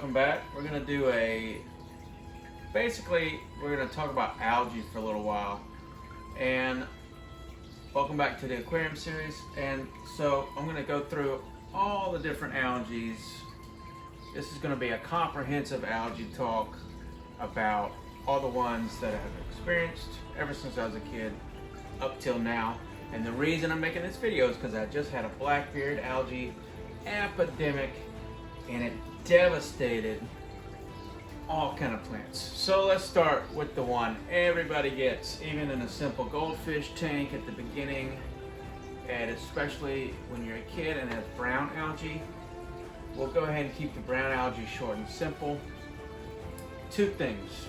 welcome back. We're gonna do basically we're gonna talk about algae for a little while. And welcome back to the Aquarium series. And so I'm gonna go through all the different algae. This is gonna be a comprehensive algae talk about all the ones that I have experienced ever since I was a kid up till now. And the reason I'm making this video is because I just had a blackbeard algae epidemic and it devastated all kind of plants. So let's start with the one everybody gets, even in a simple goldfish tank at the beginning, and especially when you're a kid and has brown algae. We'll go ahead and keep the brown algae short and simple. Two things.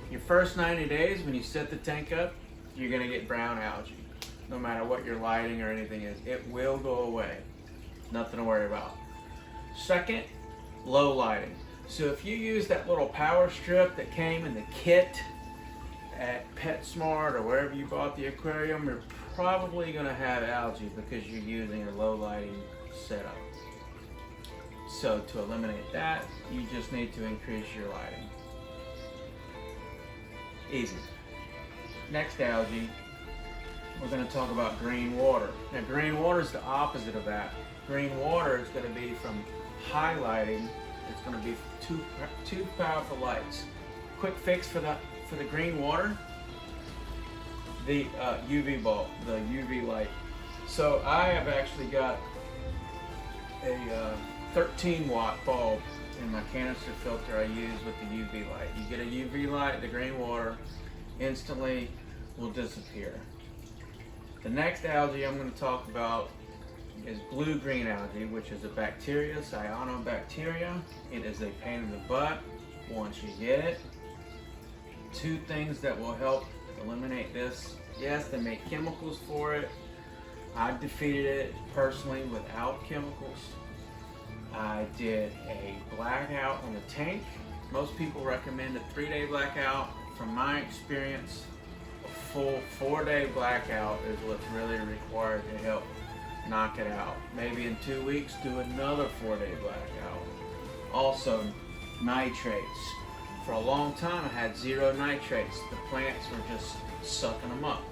Your first 90 days when you set the tank up, you're gonna get brown algae. No matter what your lighting or anything is, it will go away. Nothing to worry about. Second, low lighting. So if you use that little power strip that came in the kit at PetSmart or wherever you bought the aquarium, you're probably gonna have algae because you're using a low lighting setup. So to eliminate that, you just need to increase your lighting. Easy. Next algae, we're going to talk about green water. Now green water is the opposite of that. Green water is going to be from high lighting. It's going to be too powerful lights. Quick fix for the green water, the UV bulb, the UV light. So I have actually got a 13 watt bulb in my canister filter I use with the UV light. You get a UV light, the green water instantly will disappear. The next algae I'm going to talk about is blue-green algae, which is a bacteria, cyanobacteria. It is a pain in the butt once you get it. Two things that will help eliminate this. Yes, they make chemicals for it. I defeated it personally without chemicals. I did a blackout on the tank. Most people recommend a 3-day blackout. From my experience, a full 4-day blackout is what's really required to help knock it out. Maybe in 2 weeks, do another 4-day blackout. Also, nitrates. For a long time, I had 0 nitrates. The plants were just sucking them up.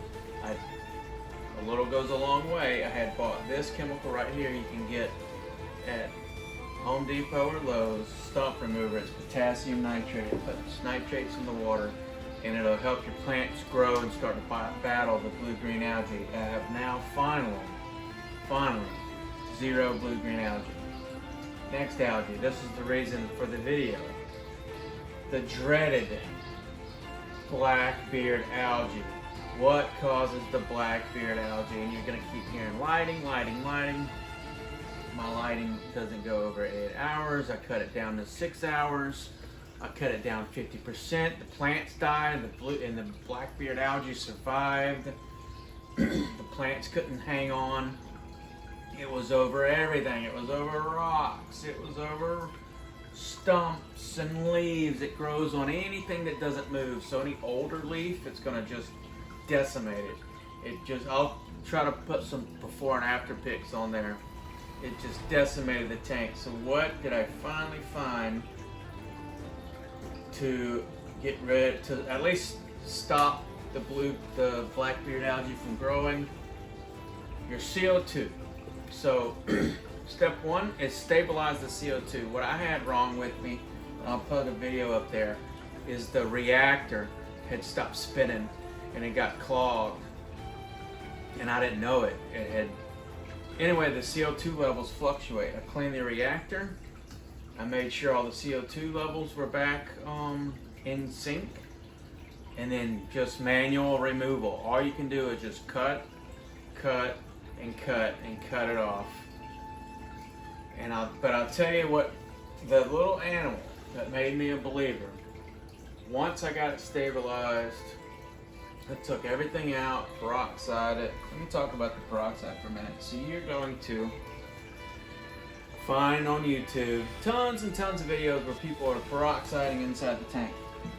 A little goes a long way. I had bought this chemical right here you can get at Home Depot or Lowe's, stump remover. It's potassium nitrate. It puts nitrates in the water and it'll help your plants grow and start to battle the blue-green algae. I have now finally, 0 blue-green algae. Next algae, this is the reason for the video. The dreaded blackbeard algae. What causes the blackbeard algae? And you're gonna keep hearing lighting, lighting, lighting. My lighting doesn't go over 8 hours. I cut it down to 6 hours. I cut it down 50%. The plants died, and the blackbeard algae survived. The plants couldn't hang on. It was over everything. It was over rocks. It was over stumps and leaves. It grows on anything that doesn't move. So any older leaf, it's gonna just decimate it. I'll try to put some before and after pics on there. It just decimated the tank. So what did I finally find to get rid, to at least stop the blackbeard algae from growing? Your CO2. So step one is stabilize the CO2. What I had wrong with me, and I'll put a video up there, is the reactor had stopped spinning and it got clogged. And I didn't know it. Anyway, the CO2 levels fluctuate. I cleaned the reactor. I made sure all the CO2 levels were back in sync. And then just manual removal. All you can do is just cut, and cut it off. But I'll tell you what, the little animal that made me a believer, once I got it stabilized, I took everything out, peroxide it. Let me talk about the peroxide for a minute. So you're going to find on YouTube tons and tons of videos where people are peroxiding inside the tank.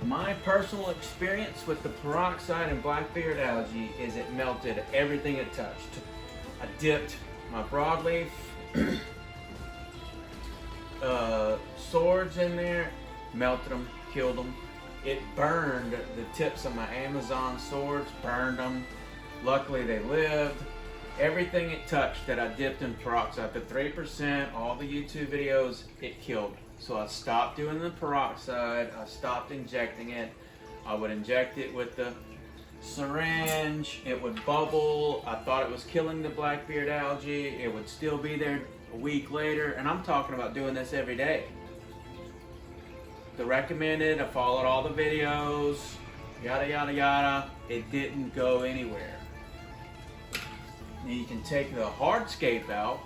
My personal experience with the peroxide and blackbeard algae is it melted everything it touched. I dipped my broadleaf swords in there, melted them, killed them. It burned the tips of my Amazon swords, burned them. Luckily they lived. Everything it touched that I dipped in peroxide, the 3%, all the YouTube videos, it killed. So I stopped doing the peroxide, I stopped injecting it. I would inject it with the syringe, it would bubble. I thought it was killing the blackbeard algae. It would still be there a week later, and I'm talking about doing this every day. The recommended, I followed all the videos, yada yada yada. It didn't go anywhere. Now you can take the hardscape out,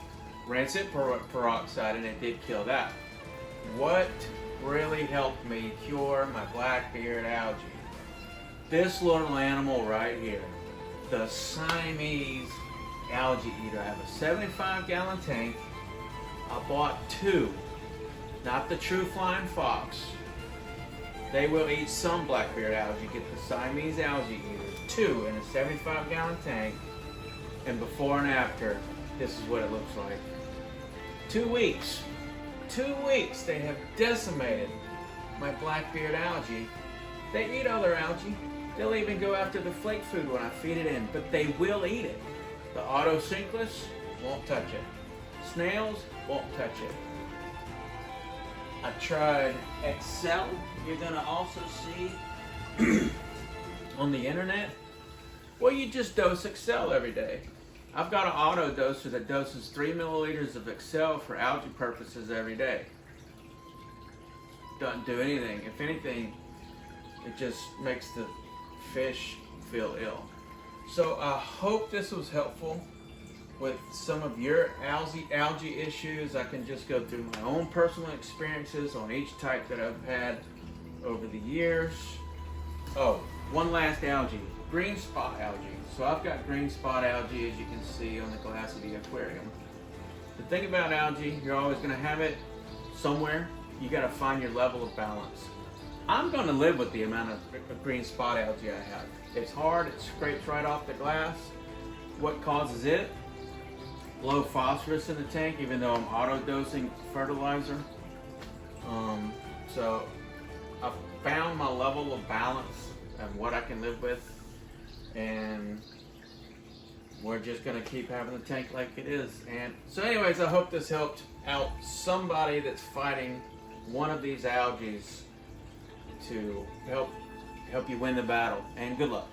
rinse it peroxide, and it did kill that. What really helped me cure my blackbeard algae? This little animal right here, the Siamese algae eater. I have a 75-gallon tank. I bought 2, not the true flying fox. They will eat some blackbeard algae. Get the Siamese algae eater, 2 in a 75-gallon tank, and before and after, this is what it looks like. 2 weeks. 2 weeks they have decimated my blackbeard algae. They eat other algae. They'll even go after the flake food when I feed it in, but they will eat it. The autocinchus won't touch it. Snails won't touch it. I tried Excel. You're gonna also see on the internet. Well, you just dose Excel every day. I've got an auto doser that doses 3 milliliters of Excel for algae purposes every day. Doesn't do anything. If anything, it just makes the fish feel ill. So I hope this was helpful with some of your algae issues. I can just go through my own personal experiences on each type that I've had over the years. Oh, one last algae, green spot algae. So I've got green spot algae, as you can see on the glass of the aquarium. The thing about algae, you're always going to have it somewhere. You got to find your level of balance. I'm going to live with the amount of green spot algae I have. It's hard, it scrapes right off the glass. What causes it? Low phosphorus in the tank, even though I'm auto-dosing fertilizer. So I've found my level of balance and what I can live with, and we're just going to keep having the tank like it is. And so anyways, I hope this helped out somebody that's fighting one of these algae to help you win the battle, and good luck.